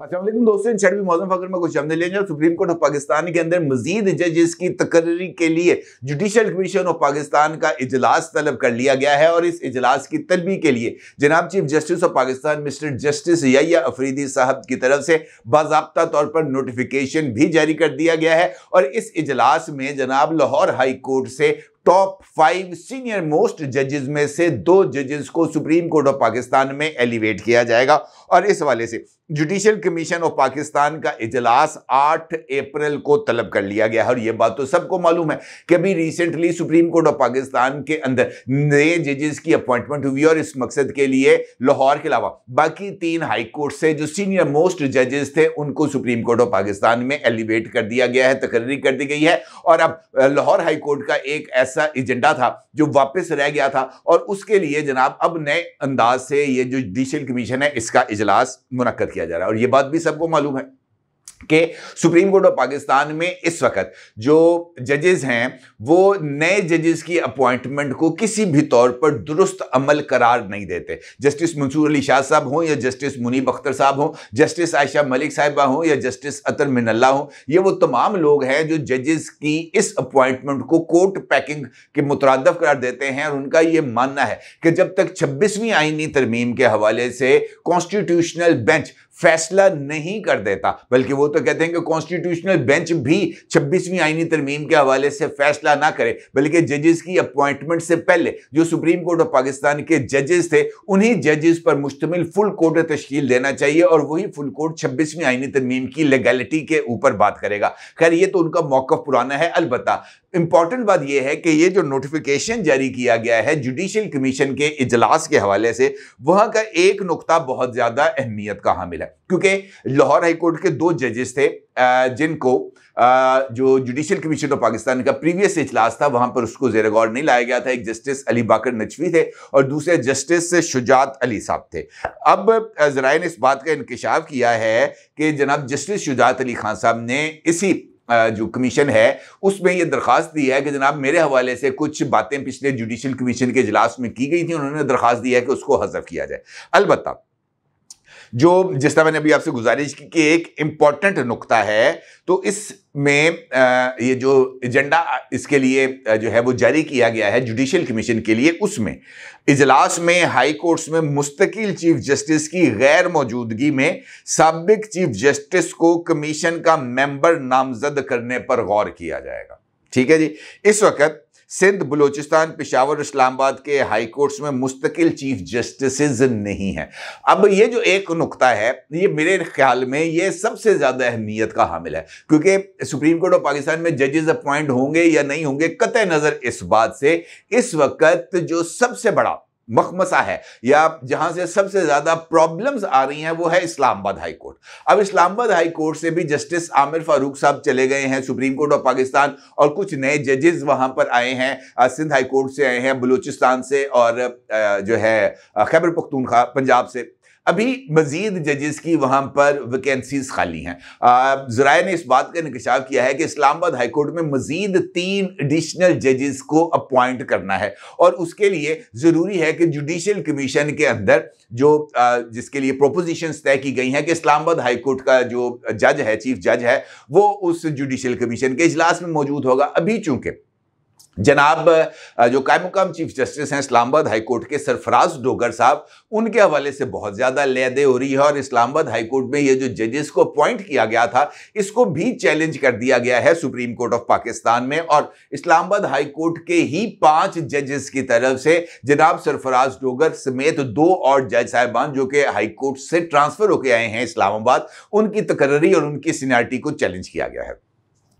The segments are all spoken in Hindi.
अस्सलामुअलैकुम दोस्तों, इन छठवीं मौसम फकर में कुछ हमने लेंगे। सुप्रीम कोर्ट ऑफ पाकिस्तान के अंदर मजीद जजेस की तकर्री के लिए जुडिशल कमीशन ऑफ पाकिस्तान का इजलास तलब कर लिया गया है और इस इजलास की तलबी के लिए जनाब chief justice of Pakistan mister justice Yahya Afridi साहब की तरफ से बाज़ाब्ता तौर पर नोटिफिकेशन भी जारी कर दिया गया है। और इस इजलास में जनाब लाहौर हाई कोर्ट से टॉप 5 सीनियर मोस्ट जजेस में से 2 जजेस को सुप्रीम कोर्ट ऑफ पाकिस्तान में एलिवेट किया जाएगा। और इस हवाले से जुडिशल कमीशन ऑफ पाकिस्तान का इजलास 8 अप्रैल को तलब कर लिया गया है। और यह बात तो सबको मालूम है कि अभी recently supreme court of Pakistan के अंदर नए जजेस की अपॉइंटमेंट हुई और इस मकसद के लिए लाहौर के अलावा बाकी 3 हाई कोर्ट से जो सीनियर मोस्ट जजेस थे उनको सुप्रीम कोर्ट ऑफ पाकिस्तान में एलिवेट कर दिया गया है, तकर्री कर दी गई है। और अब लाहौर हाई कोर्ट का एक ऐसा एजेंडा था जो वापस रह गया था और उसके लिए जनाब अब नए अंदाज से ये जो जुडिशल कमीशन है इसका इजलास मुनक्कद किया जा रहा है। और ये बात भी सबको मालूम है कि सुप्रीम कोर्ट ऑफ पाकिस्तान में इस वक्त जो जजेस हैं वो नए जजेस की अपॉइंटमेंट को किसी भी तौर पर दुरुस्त अमल करार नहीं देते। जस्टिस मंसूर अली शाह साहब हों या जस्टिस मुनीब अख्तर साहब हों, जस्टिस आयशा मलिक साहिबा हों या जस्टिस अतर मिनल्ला हों, ये वो तमाम लोग हैं जो जजेस की इस अपॉइंटमेंट को कोर्ट पैकिंग के मुतरादफ करार देते हैं। और उनका ये मानना है कि जब तक 26वीं आईनी तरमीम के हवाले से कॉन्स्टिट्यूशनल बेंच फैसला नहीं कर देता, बल्कि वो तो कहते हैं कि कॉन्स्टिट्यूशनल बेंच भी 26वीं आईनी तरमीम के हवाले से फैसला ना करे, बल्कि जजेस की अपॉइंटमेंट से पहले जो सुप्रीम कोर्ट ऑफ पाकिस्तान के जजेस थे उन्हीं जजेस पर मुश्तमिल फुल कोर्ट तश्कील देना चाहिए और वही फुल कोर्ट 26वीं आईनी तरमीम की लीगैलिटी के ऊपर बात करेगा। खैर ये तो उनका मौक़िफ़ पुराना है। अलबत्ता इंपॉर्टेंट बात यह है कि ये जो नोटिफिकेशन जारी किया गया है जुडिशल कमीशन के इजलास के हवाले से, वहां का एक नुकता बहुत ज्यादा अहमियत का हामिल है, क्योंकि लाहौर हाई कोर्ट के 2 जजेस थे जिनको जो जुडिशल कमीशन ऑफ पाकिस्तान का प्रीवियस इजलास था वहां पर उसको ज़ेर गौर नहीं लाया गया था। एक जस्टिस अली बाकर नजवी थे और दूसरे जस्टिस शुजात अली साहब थे। अब ज़राए ने इस बात का इंकशाफ किया है कि जनाब जस्टिस शुजात अली खान साहब ने इसी जो कमीशन है उसमें यह दरखास्त दी है कि जनाब मेरे हवाले से कुछ बातें पिछले जुडिशल कमीशन के इजलास में की गई थी, उन्होंने दरखास्त दी है कि उसको हज़फ किया जाए। अलबत्ता जो जिस तरह मैंने अभी आपसे गुजारिश की कि एक इम्पॉर्टेंट नुकता है, तो इसमें ये जो एजेंडा इसके लिए जो है वो जारी किया गया है जुडिशल कमीशन के लिए, उसमें इजलास में हाई कोर्ट्स में मुस्तकिल चीफ जस्टिस की गैर मौजूदगी में साबिक चीफ जस्टिस को कमीशन का मेंबर नामजद करने पर गौर किया जाएगा। ठीक है जी। इस वक्त सिंध, बलूचिस्तान, पेशावर, इस्लामाबाद के हाई कोर्ट्स में मुस्तकिल चीफ जस्टिसेस नहीं हैं। अब ये जो एक नुकता है ये मेरे ख्याल में ये सबसे ज़्यादा अहमियत का हामिल है, क्योंकि सुप्रीम कोर्ट ऑफ पाकिस्तान में जजेस अपॉइंट होंगे या नहीं होंगे, कतई नज़र इस बात से इस वक्त जो सबसे बड़ा मखमसा है या जहां से सबसे ज्यादा प्रॉब्लम्स आ रही हैं वो है इस्लामाबाद हाई कोर्ट। अब इस्लामाबाद हाई कोर्ट से भी जस्टिस आमिर फारूक साहब चले गए हैं सुप्रीम कोर्ट ऑफ पाकिस्तान और कुछ नए जजेस वहां पर आए हैं। सिंध हाई कोर्ट से आए हैं, बलूचिस्तान से और जो है खैबर पख्तूनख्वा पंजाब से। अभी मजीद जजेस की वहां पर वैकेंसीज खाली हैं। ज़राए ने इस बात का इंकशाफ किया है कि इस्लामाबाद हाई कोर्ट में मजीद 3 एडिशनल जजेस को अपॉइंट करना है और उसके लिए ज़रूरी है कि जुडिशल कमीशन के अंदर जो जिसके लिए प्रोपोजिशंस तय की गई हैं कि इस्लामाबाद हाई कोर्ट का जो जज है, चीफ जज है, वो उस जुडिशल कमीशन के इजलास में मौजूद होगा। अभी चूंकि जनाब जो कायम मुकाम चीफ जस्टिस हैं इस्लामाबाद हाई कोर्ट के सरफराज डोगर साहब, उनके हवाले से बहुत ज़्यादा लेदे हो रही है और इस्लामाबाद हाई कोर्ट में ये जो जजेस को अपॉइंट किया गया था इसको भी चैलेंज कर दिया गया है सुप्रीम कोर्ट ऑफ पाकिस्तान में। और इस्लामाबाद हाई कोर्ट के ही 5 जजेस की तरफ से जनाब सरफराज डोगर समेत 2 और जज साहिबान जो कि हाई कोर्ट से ट्रांसफर होकर आए हैं इस्लामाबाद, उनकी तकर्री और उनकी सीनियरिटी को चैलेंज किया गया है।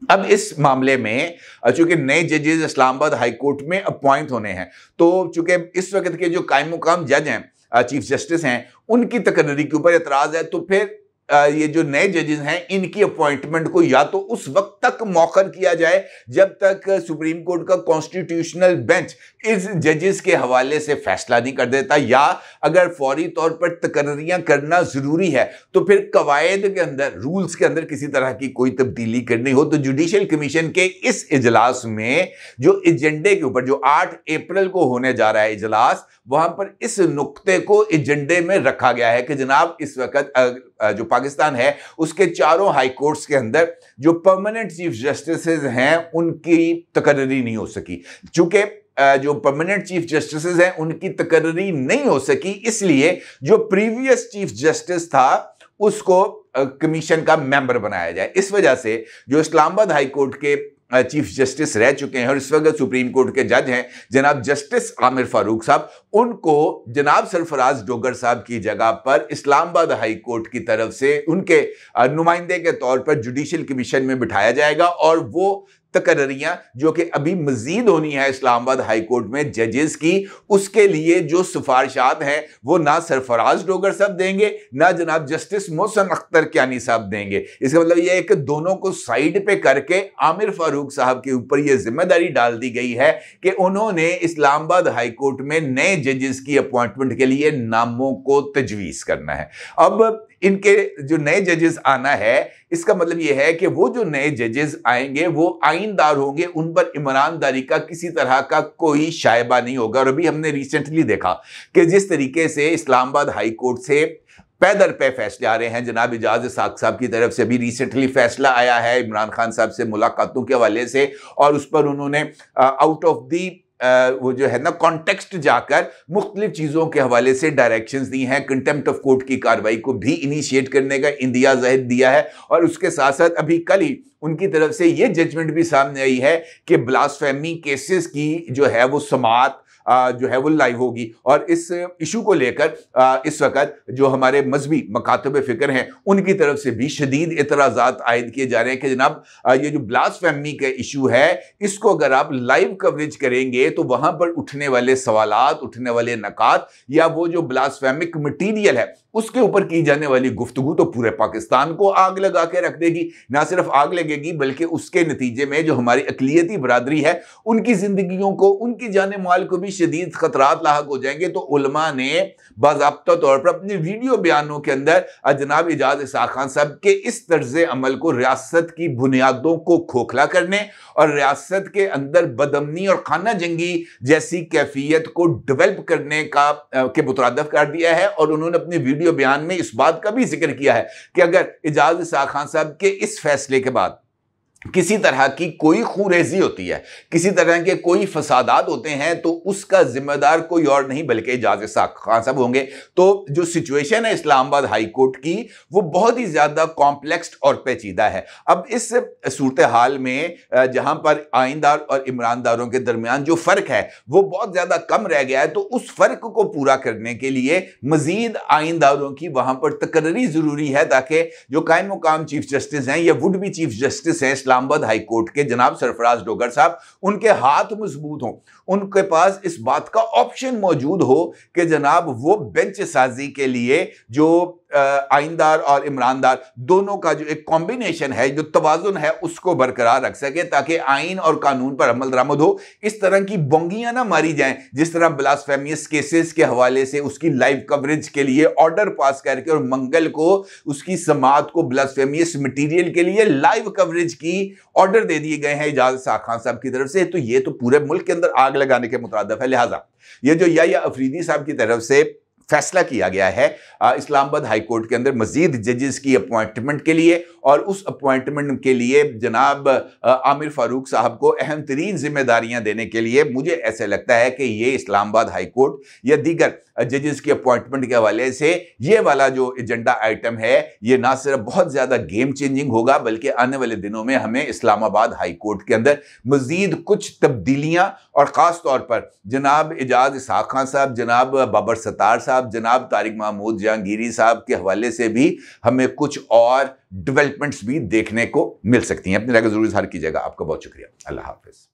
अब इस मामले में चूंकि नए जजेस इस्लामाबाद हाई कोर्ट में अपॉइंट होने हैं, तो चूंकि इस वक्त के जो कायम मुकाम जज हैं, चीफ जस्टिस हैं, उनकी तकर्री के ऊपर एतराज़ है, तो फिर ये जो नए जजेस हैं इनकी अपॉइंटमेंट को या तो उस वक्त तक मौखर किया जाए जब तक सुप्रीम कोर्ट का कॉन्स्टिट्यूशनल बेंच इस जजेस के हवाले से फैसला नहीं कर देता, या अगर फौरी तौर पर तकर्रियां करना जरूरी है तो फिर कवायद के अंदर, रूल्स के अंदर किसी तरह की कोई तब्दीली करनी हो तो जुडिशल कमीशन के इस इजलास में जो एजेंडे के ऊपर जो 8 अप्रैल को होने जा रहा है इजलास, वहां पर इस नुक्ते को एजेंडे में रखा गया है कि जनाब इस वक्त जो पाकिस्तान है उसके चारों हाई कोर्ट्स के अंदर जो परमानेंट चीफ जस्टिस हैं उनकी तकर्री नहीं हो सकी। चूंकि जो परमानेंट चीफ जस्टिस हैं उनकी तकर्री नहीं हो सकी, इसलिए जो प्रीवियस चीफ जस्टिस था उसको कमीशन का मेंबर बनाया जाए। इस वजह से जो इस्लामाबाद हाई कोर्ट के चीफ जस्टिस रह चुके हैं और इस वक्त सुप्रीम कोर्ट के जज हैं जनाब जस्टिस आमिर फारूक साहब, उनको जनाब सरफराज डोगर साहब की जगह पर इस्लामाबाद हाई कोर्ट की तरफ से उनके नुमाइंदे के तौर पर जुडिशल कमीशन में बिठाया जाएगा और वो तकर्रियां जो कि अभी मजीद होनी है इस्लामाबाद हाई कोर्ट में जजेस की, उसके लिए जो सिफारिशात हैं वो ना सरफराज डोगर साहब देंगे ना जनाब जस्टिस मोहसिन अख्तर कियानी साहब देंगे। इसका मतलब यह है कि दोनों को साइड पे करके आमिर फारूक साहब के ऊपर यह जिम्मेदारी डाल दी गई है कि उन्होंने इस्लामाबाद हाई कोर्ट में नए जजेस की अपॉइंटमेंट के लिए नामों को तजवीज़ करना है। अब इनके जो नए जजेस आना है इसका मतलब यह है कि वो जो नए जजेस आएंगे वो आईनदार होंगे, उन पर ईमानदारी का किसी तरह का कोई शायबा नहीं होगा। और अभी हमने रिसेंटली देखा कि जिस तरीके से इस्लामाबाद हाई कोर्ट से पैदर पे फैसले आ रहे हैं, जनाब इजाज इसाक साहब की तरफ से भी रिसेंटली फैसला आया है इमरान खान साहब से मुलाकातों के हवाले से, और उस पर उन्होंने आउट ऑफ दी वो जो है ना कॉन्टेक्स्ट जाकर मुख्तलिफ चीज़ों के हवाले से डायरेक्शंस दी हैं। कंटेम्प्ट ऑफ कोर्ट की कार्रवाई को भी इनिशिएट करने का इंदिया ज़ाहिर दिया है और उसके साथ साथ अभी कल ही उनकी तरफ से ये जजमेंट भी सामने आई है कि ब्लास्फेमी केसेस की जो है वो समाअत जो है वो लाइव होगी। और इस इशू को लेकर इस वक्त जो हमारे मजहबी मकातब फ़िक्र हैं उनकी तरफ से भी शदीद एतराज़ात आयद किए जा रहे हैं कि जनाब ये जो ब्लास्फेमी का इशू है इसको अगर आप लाइव कवरेज करेंगे तो वहाँ पर उठने वाले सवालात, उठने वाले नकात या वो जो ब्लास्फेमिक मटीरियल है उसके ऊपर की जाने वाली गुफ्तगू तो पूरे पाकिस्तान को आग लगा के रख देगी। ना सिर्फ आग लगेगी बल्कि उसके नतीजे में जो हमारी अकलियती बरादरी है उनकी जिंदगियों को, उनकी जाने माल को भी शदीद खतरात लाहक हो जाएंगे। तो उलमा ने बाज़ाब्ता तौर पर अपने वीडियो बयानों के अंदर जनाब इजाज इसाक खान साहब के इस तर्ज अमल को रियासत की बुनियादों को खोखला करने और रियासत के अंदर बदअमनी और खाना जंगी जैसी कैफियत को डेवलप करने का के मुतरादिफ कर दिया है। और उन्होंने अपने वीडियो बयान में इस बात का भी जिक्र किया है कि अगर इजाज इसाक खान साहब के इस फैसले के बाद किसी तरह की कोई खूरेजी होती है, किसी तरह के कोई फसादात होते हैं तो उसका जिम्मेदार कोई और नहीं बल्कि इजाज इसाक खान साहब होंगे। तो जो सिचुएशन है इस्लामाबाद हाई कोर्ट की वो बहुत ही ज़्यादा कॉम्प्लेक्स और पेचीदा है। अब इस सूरत हाल में जहाँ पर आइनदार और इमरानदारों के दरमियान जो फ़र्क है वो बहुत ज़्यादा कम रह गया है, तो उस फ़र्क को पूरा करने के लिए मज़ीद आइनदारों की वहाँ पर तकर्री ज़रूरी है ताकि जो कायम मुकाम चीफ जस्टिस हैं या वुड बी चीफ जस्टिस हैं इस्लामाबाद हाई कोर्ट के जनाब सरफराज डोगर साहब, उनके हाथ मजबूत हों, उनके पास इस बात का ऑप्शन मौजूद हो कि जनाब वो बेंच साजी के लिए जो आइनदार और इमरानदार दोनों का जो एक कॉम्बिनेशन है, जो तवाजुन है उसको बरकरार रख सके ताकि आइन और कानून पर अमल दरामद हो। इस तरह की बोंगियां ना मारी जाएं जिस तरह ब्लास्फेमियस केसेस के हवाले से उसकी लाइव कवरेज के लिए ऑर्डर पास करके और मंगल को उसकी समाअत को ब्लास्फेमियस मटीरियल के लिए लाइव कवरेज की ऑर्डर दे दिए गए हैं इजाज इसाक खान साहब की तरफ से। तो ये तो पूरे मुल्क के अंदर आग लगाने के मुतरादिफ है। लिहाजा ये जो या अफरीदी साहब की तरफ से फैसला किया गया है इस्लामाबाद हाई कोर्ट के अंदर मजीद जजेस की अपॉइंटमेंट के लिए, और उस अपॉइंटमेंट के लिए जनाब आमिर फारूक साहब को अहम तरीन जिम्मेदारियां देने के लिए मुझे ऐसे लगता है कि ये इस्लामाबाद हाई कोर्ट या दीगर जजेस की अपॉइंटमेंट के हवाले से ये वाला जो एजेंडा आइटम है ये ना सिर्फ बहुत ज़्यादा गेम चेंजिंग होगा बल्कि आने वाले दिनों में हमें इस्लामाबाद हाई कोर्ट के अंदर मजीद कुछ तब्दीलियां और ख़ास तौर पर जनाब इजाज इसाक खान साहब, जनाब बाबर सत्तार साहब, जनाब तारिक महमूद जहांगीरी साहब के हवाले से भी हमें कुछ और डेवलपमेंट्स भी देखने को मिल सकती हैं। अपनी राय को जरूर इज़हार कीजिएगा। आपका बहुत शुक्रिया। अल्लाह हाफिज़।